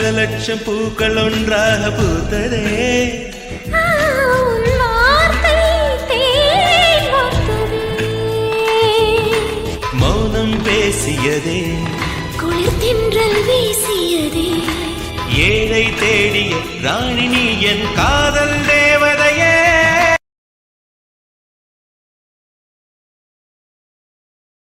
பல லட்சம் பூக்கள் ஒன்றாக பூத்ததே. மௌனம் பேசியதே, குளிர் தென்றல் வீசியதே. ஏழை தேடிய ராணி நீ என் கா